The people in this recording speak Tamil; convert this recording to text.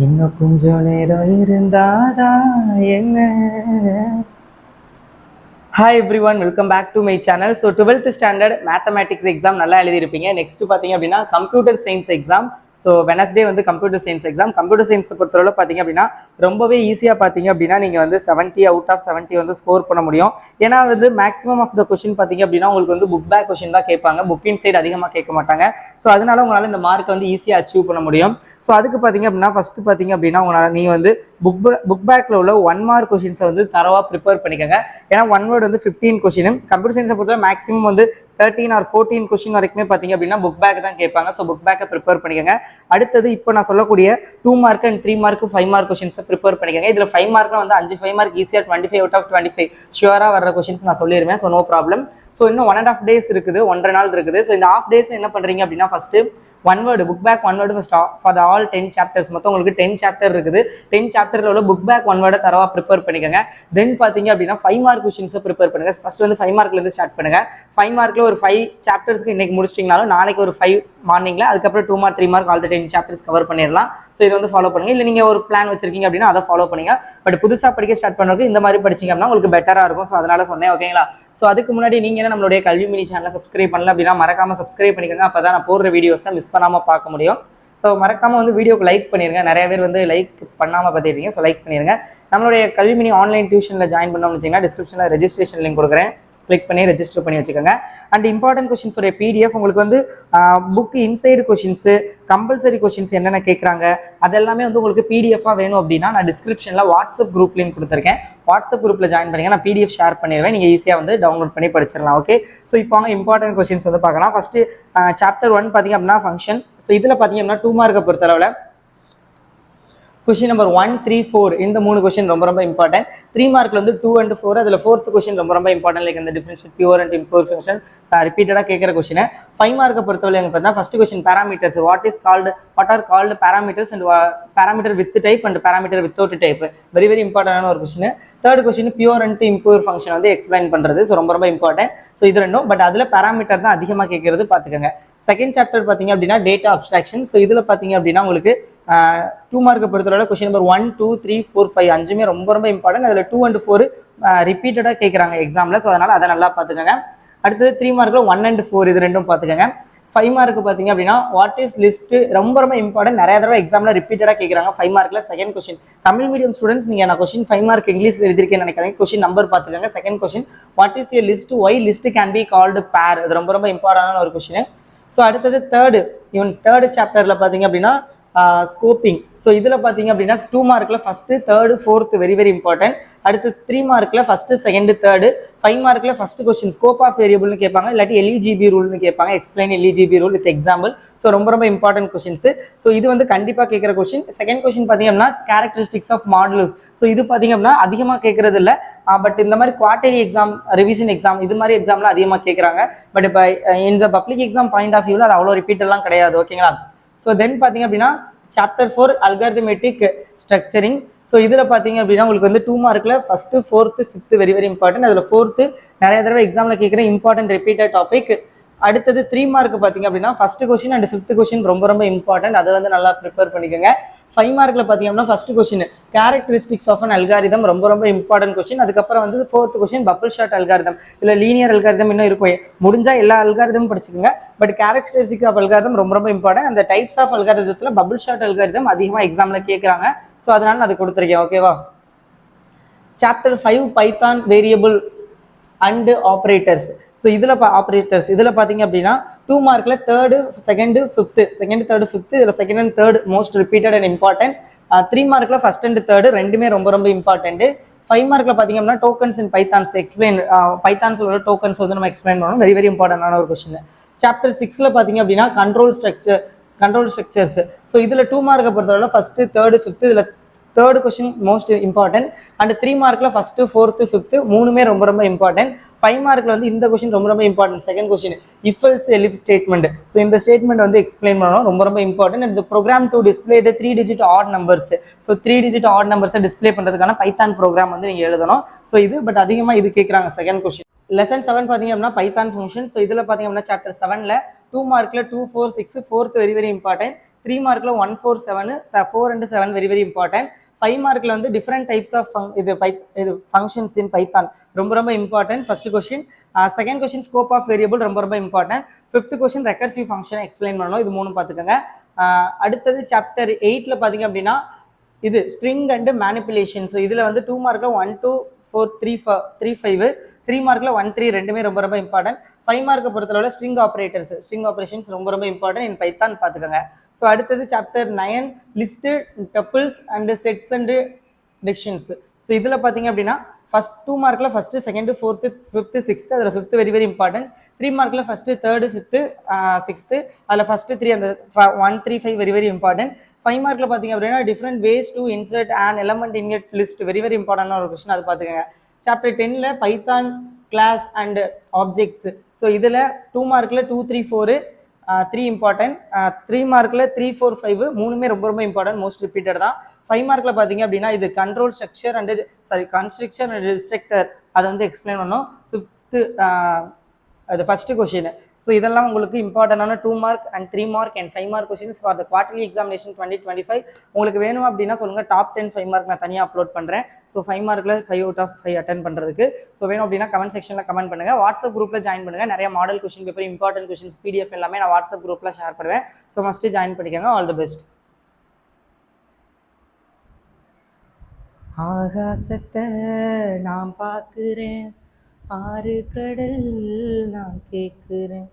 இன்னும் கொஞ்சம் நேரம் இருந்தாதா என்ன. Hi everyone, welcome back to my channel. So 12th standard mathematics exam நல்லா எழுதியிருப்பீங்க. நெக்ஸ்ட் பார்த்தீங்க அப்படின்னா computer science exam. So Wednesday வந்து கம்ப்யூட்டர் சயின்ஸ் எக்ஸாம். கம்ப்யூட்டர் சயின்ஸை பொறுத்தவரை பார்த்தீங்க அப்படின்னா ரொம்பவே ஈஸியாக பார்த்தீங்க அப்படின்னா நீங்கள் வந்து 70 அவுட் ஆஃப் 70 வந்து ஸ்கோர் பண்ண முடியும். ஏன்னா வந்து மேக்ஸிமம் ஆஃப் த கொஷின் பார்த்தீங்க அப்படின்னா உங்களுக்கு வந்து புக் பேக் கொஷின் தான் கேட்பாங்க, புக் இன் சைடு அதிகமாக கேட்க மாட்டாங்க. ஸோ அதனால உங்களால் இந்த மார்க்கை வந்து ஈஸியாக அச்சீவ் பண்ண முடியும். ஸோ அதுக்கு பார்த்தீங்க அப்படின்னா ஃபர்ஸ்ட் பார்த்தீங்க அப்படின்னா உங்களால் நீ வந்து புக் பேக்கில் உள்ள 1 மார்க் கொஷின்ஸை வந்து தரவாக ப்ரிப்பேர் பண்ணிக்கோங்க. ஏன்னா 1 வேர்டு வந்து 15 கொஷின். கம்ப்யூட்டர் சயின்ஸை பொறுத்தவரை மேக்ஸிமம் வந்து 13 ஆர் 14 கொஷின் வரைக்குமே பார்த்தீங்க அப்படின்னா புக் பேக் தான் கேட்பாங்க. ஸோ புக் பேக்கை ப்ரிப்பேர் பண்ணிக்கோங்க. அடுத்தது இப்போ நான் சொல்லக்கூடிய 2 மார்க் அண்ட் 3 மார்க் 5 மார்க் கொஷின்ஸை ப்ரிப்பேர் பண்ணிக்கோங்க. இதில் 5 மார்க்னா வந்து 5 மார்க் ஈஸியாக 25 அவுட் ஆஃப் 25 ஷுவராக வர கொஷின்ஸ் நான் சொல்லிடுவேன். So no problem. ஸோ இன்னும் 1.5 days இருக்குது, 1.5 நாள் இருக்குது. ஸோ இந்த ஹாஃப் டேஸ் என்ன பண்ணுறீங்க அப்படின்னா first 1 word book back 1 word for all 10 chapters. மொத்தம் உங்களுக்கு 10 சாப்டர் இருக்குது. 10 சாப்டர்ல உள்ள புக் பேக் 1 வேர்டை தரவா ப்ரிப்பேர் பண்ணிக்கோங்க. தென் பார்த்தீங்க அப்படின்னா 5 மார்க் கொஷின்ஸை ப்ரிப்பேர் பண்ணுங்க. ஃபர்ஸ்ட் வந்து 5 மார்க்ல இருந்து ஸ்டார்ட் பண்ணுங்க. 5 மார்க்ல ஒரு 5 சாப்டர்ஸ்க்கு இன்னைக்கு முடிச்சிட்டீங்கனாலும் நாளைக்கு ஒரு 5 மார்னிங்ல, அதுக்கப்புறம் 2 mark 3 mark all 10 chapters cover பண்ணிடலாம். ஸோ இதை வந்து ஃபாலோ பண்ணுங்க. இல்லை நீங்க ஒரு பிளான் வச்சிருக்கீங்க அப்படின்னா அதை ஃபாலோ பண்ணுங்க. பட் புதுசாக படிக்க ஸ்டார்ட் பண்ணுறது இந்த மாதிரி படிச்சிங்க அப்படின்னா உங்களுக்கு பெட்டராக இருக்கும். ஸோ அதனால சொன்னேன், ஓகேங்களா? ஸோ அதுக்கு முன்னாடி நீங்க என்ன நம்மளுடைய கல்வி மினி சேனலை சப்ஸ்கிரைப் பண்ணல அப்படின்னா மறக்காம சப்ஸ்கிரைப் பண்ணிக்கோங்க. அப்பதான் நான் போடுற வீடியோஸை மிஸ் பண்ணாம பார்க்க முடியும். ஸோ மறக்காம வந்து வீடியோக்கு லைக் பண்ணிருங்க. நிறைய பேர் வந்து லைக் பண்ணாமல் பார்த்துருக்கீங்க. ஸோ லைக் பண்ணிருங்க. நம்மளுடைய கல்வி மினி ஆன்லைன் டியூஷனில் ஜாயின் பண்ணோம்னு வச்சிங்கன்னா டிஸ்கிரிப்ஷனில் ரெஜிஸ்ட்ரேஷன் லிங்க் கொடுக்குறேன், கிளிக் பண்ணி ரெஜிஸ்டர் பண்ணி வச்சுக்கோங்க. அண்ட் இம்பார்ட்டன்ட் கொஷின்ஸோட பிடிஎஃப் உங்களுக்கு வந்து book inside questions, compulsory questions என்னென்ன கேட்குறாங்க அதெல்லாமே வந்து உங்களுக்கு பிடிஎஃபாக வேணும் அப்படின்னா நான் டிஸ்கிரிப்ஷனில் வாட்ஸ்அப் குரூப் லிங்க் கொடுத்துருக்கேன். வாட்ஸ்அப் குரூப்பில் ஜாயின் பண்ணிங்க, நான் பிடிஎஃப் ஷேர் பண்ணிடுவேன். நீங்கள் ஈஸியாக வந்து டவுன்லோட் பண்ணி படிச்சிடலாம். ஓகே, ஸோ இப்போ அவங்க இம்பார்ட்டன்ட் கொஷின்ஸ் வந்து பார்க்கலாம். ஃபஸ்ட்டு சாப்டர் 1 பார்த்தீங்க அப்படின்னா ஃபங்க்ஷன். ஸோ இதில் பார்த்தீங்க அப்படின்னா 2 மார்க்கை பொறுத்தளவில் கொஷின் நம்பர் 1, 3, 4 இந்த 3 கொஷின் ரொம்ப ரொம்ப இம்பார்ட்டன்ட். 3 மார்க்ல வந்து 2 and 4, அதில் 4th கொஷின் ரொம்ப ரொம்ப இம்பார்ட்டன்ட். லைக் இந்த differential pure and impure function ரிப்பீட்டடாக கேட்குற கொஷின். 5 மார்க்கை பொறுத்தவரை பார்த்தா first question parameters, what are called parameters and parameter with type and parameter without type, very very இம்பார்ட்டன்டான ஒரு question. Third question pure and impure function வந்து எக்ஸ்பிளைன் பண்ணுறது. ஸோ ரொம்ப ரொம்ப இம்பார்ட்டன்ட். ஸோ இது ரெண்டும், பட் அதில் பேராமீட்டர் தான் அதிகமாக கேட்கறது பார்த்துக்கோங்க. செகண்ட் சாப்டர் பார்த்தீங்க அப்படின்னா டேட்டா அப்ஸ்ட்ராக்ஷன். ஸோ இதில் பார்த்தீங்க அப்படின்னா உங்களுக்கு 2 மார்க்கை பொறுத்தவரை கொஸ்டின் நம்பர் 1, 2, 3, 4, 5 அஞ்சுமே ரொம்ப ரொம்ப இம்பார்ட்டன்ட். அதில் 2 and 4 ரிப்பீட்டடாக கேட்குறாங்க எக்ஸாமில். ஸோ அதனால் அதை நல்லா பார்த்துக்கோங்க. அடுத்தது 3 மார்க்கில் 1 and 4 இது ரெண்டும் பார்த்துக்கோங்க. 5 மார்க்கு பார்த்தீங்க அப்படின்னா வாட் இஸ் லிஸ்ட் ரொம்ப ரொம்ப இம்பார்ட்டன்ட். நிறைய தடவை எக்ஸாமில் ரிப்பீட்டடாக கேட்குறாங்க. 5 மார்க்கில் second question. Tamil medium students நீங்கள் நான் கொஸ்டின் 5 மார்க் இங்கிலீஷ் எழுதிருக்கேன்னு நினைக்கிறேன். கொஸ்டின் நம்பர் பார்த்துக்கோங்க. Second question what is a list, why list can be called pair, இது ரொம்ப ரொம்ப இம்பார்ட்டன்டான ஒரு கொஸ்டின். ஸோ அடுத்தது தேர்டு சாப்டரில் பார்த்தீங்க அப்படின்னா ஸ்கோப்பிங். ஸோ இதில் பார்த்தீங்க அப்படின்னா 2 மார்க்கில் first, third, fourth very very important. அடுத்து 3 மார்க்கில் ஃபஸ்ட்டு, செகண்டு, தேர்டு. 5 மார்க்கில் ஃபஸ்ட் கொஸ்டின் ஸ்கோப் ஆஃப் வேரியபிள்னு கேட்பாங்க, இல்லாட்டி எல்இஜிபி ரூல்னு கேட்பாங்க, explain LEGB rule with example. So ரொம்ப ரொம்ப இம்பார்ட்டன்ட் கொஸ்டின்ஸ். ஸோ இது வந்து கண்டிப்பாக கேட்குற கொஸ்டின். செகண்ட் கொஸ்டின் பார்த்தீங்க அப்படின்னா கேரக்டரிஸ்டிக்ஸ் ஆஃப் மாடுலஸ். ஸோ இது பார்த்தீங்க அப்படின்னா அதிகமாக கேட்கறது இல்லை, பட் இந்த மாதிரி குவார்டர்லி எக்ஸாம், ரிவிஷன் எக்ஸாம் இது மாதிரி எக்ஸாம்லாம் அதிகமாக கேட்குறாங்க. பட் இப்போ இந்த பப்ளிக் எக்ஸாம் பாயிண்ட் ஆஃப் வியூவில் அது அவ்வளோ ரிப்பீட் எல்லாம் கிடையாது, ஓகேங்களா? ஸோ தென் பார்த்தீங்க அப்படின்னா சாப்டர் 4 அல்காரிதமெட்டிக் ஸ்ட்ரக்சரிங். ஸோ இதில் பார்த்தீங்க அப்படின்னா உங்களுக்கு வந்து 2 மார்க்கில் first, fourth, fifth very very important. அதில் ஃபோர்த்து நிறைய தடவை எக்ஸாமில் கேட்குற இம்பார்ட்டன்ட் ரிப்பீட்டட் டாபிக். அடுத்தது 3 மார்க் பார்த்தீங்க அப்படின்னா first question and fifth question ரொம்ப ரொம்ப இம்பார்ட்டன்ட். அதை வந்து நல்லா ப்ரிப்பேர் பண்ணிக்கோங்க. 5 மார்க்கில் பார்த்தீங்க அப்படின்னா first question characteristics of an algorithm ரொம்ப ரொம்ப இம்பார்ட்டன்ட் கொஸ்டின். அதுக்கப்புறம் வந்து 4th question bubble sort algorithm, இல்லை லீனியர் அல்காரிதம் இன்னும் இருக்கும். முடிஞ்சால் எல்லா அல்காரிதமும் படிச்சுக்கோங்க, பட் கேரக்டரிஸ்டிக் ஆஃப் அல்காரிதம் ரொம்ப ரொம்ப இம்பார்ட்டன்ட். அந்த டைப்ஸ் ஆஃப் அல்காரிதத்தில் பபிள் ஷார்ட் அல்காரிதம் அதிகமாக எக்ஸாமில் கேட்குறாங்க. ஸோ அதனால நான் அது கொடுத்துருக்கேன், ஓகேவா? Chapter 5 python variable and operators. So இதில் ஆப்ரேட்டர்ஸ் இதில் பார்த்தீங்க அப்படின்னா 2 மார்க்கில் third, second, fifth, second, third, fifth, இதில் second and third most repeated and important. 3 மார்க்கில் ஃபர்ஸ்ட் அண்ட் தேர்டு ரெண்டுமே ரொம்ப ரொம்ப இம்பார்ட்டன்ட். 5 மார்க்கில் பார்த்தீங்க அப்படின்னா டோக்கன்ஸ் இன் பைத்தான்ஸ் எக்ஸ்பிளைன், பைத்தான்ஸ் உள்ள டோக்கன்ஸ் வந்து நம்ம எக்ஸ்பிளைன் பண்ணணும், வெரி வெரி இம்பார்ட்டன்டான ஒரு கொஸ்டின். சாப்டர் 6ல் பார்த்தீங்க அப்படின்னா கண்ட்ரோல் ஸ்ட்ரக்சர்ஸ். ஸோ இதில் 2 மார்க்கை பொறுத்தவரை ஃபர்ஸ்ட்டு, தேர்டு, ஃபிஃப்த்து, இதில் third question most important. And 3 மார்க்கில் ஃபஸ்ட்டு, ஃபோர்த்து, ஃபிஃப்த்து மூணுமே ரொம்ப ரொம்ப இம்பார்ட்டன்ட். 5 மார்க்கில் வந்து இந்த கொஸ்டின் ரொம்ப ரொம்ப important. Second question if else elif statement. So இந்த ஸ்டேட்மெண்ட் வந்து எக்ஸ்பிளைன் பண்ணணும், ரொம்ப ரொம்ப இம்பார்ட்டன்ட். And program to display the 3 digit odd numbers. So 3 digit odd நம்பர்ஸை டிஸ்பிளே பண்ணுறதுக்கான பைத்தான் ப்ரோக்ராம் வந்து நீங்கள் எழுதணும். ஸோ இது பட் அதிகமாக இது கேட்குறாங்க செகண்ட் கொஸ்டின். லெசன் 7 பார்த்தீங்க அப்படின்னா பைத்தான் ஃபங்க்ஷன். ஸோ இதில் பார்த்தீங்க அப்படின்னா சாப்டர் 7ல் 2 மார்க்கில் 2, 4, 6 4th வெரி வெரி இம்பார்ட்டன்ட். 3 மார்க்கில் 1 4 7 4 and 7 வெரி வெரி இம்பார்ட்டன்ட். 5 மார்க்கில் வந்து டிஃப்ரெண்ட் டைப்ஸ் ஆஃப் இது ஃபங்க்ஷன்ஸ் இன் பைத்தான் ரொம்ப ரொம்ப important. First question. Second question scope of variable ரொம்ப ரொம்ப இம்பார்ட்டன்ட். ஃபிஃப்த் கொஸ்டின் ரெக்கர்சிவ் ஃபங்க்ஷனை எக்ஸ்பிளைன் பண்ணணும். இது மூணும் பார்த்துக்கோங்க. அடுத்தது சாப்டர் 8ல் பார்த்தீங்க அப்படின்னா இது ஸ்ட்ரிங் அண்ட் மேனிப்புலேஷன். ஸோ இதில் வந்து 2 மார்க்கில் 1 2 4 3 5 3 மார்க்கில் 1 3 ரெண்டுமே ரொம்ப ரொம்ப இம்பார்ட்டன்ட். 5 மார்க்கை பொறுத்தளவில் ஸ்ட்ரிங் ஆப்ரேஷன்ஸ் ரொம்ப ரொம்ப இம்பார்ட்டன்ட் இன் பைத்தான் பார்த்துக்கோங்க. ஸோ அடுத்தது chapter 9 list tuples and sets and decisions. So இதில் பார்த்தீங்க அப்படின்னா ஃபர்ஸ்ட் 2 மார்க்கில் first second fourth fifth sixth, அதில் ஃபிஃப்த்து வெரி வெரி இம்பார்ட்டன்ட். 3 மார்க்கில் ஃபர்ஸ்ட் தேர்டு ஃபிஃப்த்து சிக்ஸ்த்து, அதில் ஃபர்ஸ்ட் 3 அந்த 1 3 5 வெரி வெரி இம்பார்ட்டன்ட். 5 மார்க்கில் பார்த்தீங்க அப்படின்னா different ways to insert and element in at list very very இம்பார்ட்டன்டான ஒரு கொஸ்டின், அது பார்த்துக்கோங்க. சாப்டர் 10ல் python class and objects. So இதில் 2 மார்க்கில் 2 3 4 3 இம்பார்ட்டன்ட். 3 மார்க்கில் 3 4 5 மூணுமே ரொம்ப ரொம்ப இம்பார்ட்டன்ட், மோஸ்ட் ரிப்பீட்டட் தான். 5 மார்க்கில் பார்த்தீங்க அப்படின்னா இது கண்ட்ரோல் ஸ்ட்ரக்சர் அண்ட் கன்ஸ்ட்ரக்சர் அண்ட் ரிஸ்ட்ரக்டர் அதை வந்து எக்ஸ்பிளைன் பண்ணோம். ஃபிஃப்த்து அது ஃபஸ்ட்டு கொஷின். ஸோ இதெல்லாம் உங்களுக்கு இம்பார்ட்டண்டான 2 mark and 3 mark and 5 mark questions for the quarterly examination 2025. உங்களுக்கு வேணும் அப்படின்னா சொல்லுங்கள். டாப் 10 5 மார்க் நான் தனியாக அப்லோட் பண்ணுறேன். ஸோ 5 மார்க்கில் 5 out of 5 அட்டன் பண்ணுறதுக்கு. ஸோ வேணும் அப்படின்னா கமெண்ட் செக்ஷனில் கமெண்ட் பண்ணுங்கள். வாட்ஸ்அப் குரூப்பில் ஜாயின் பண்ணுங்கள். நிறைய model question paper, important questions, PDF எல்லாமே நான் வாட்ஸ்அப் குரூப்பில் ஷேர் பண்ணுவேன். ஸோ மஸ்ட்டு ஜாயின் பண்ணிக்கோங்க. All the best. ஆகாசத்தை நான் பார்க்குறேன், ஆறு கடல் நான் கேட்குறேன்.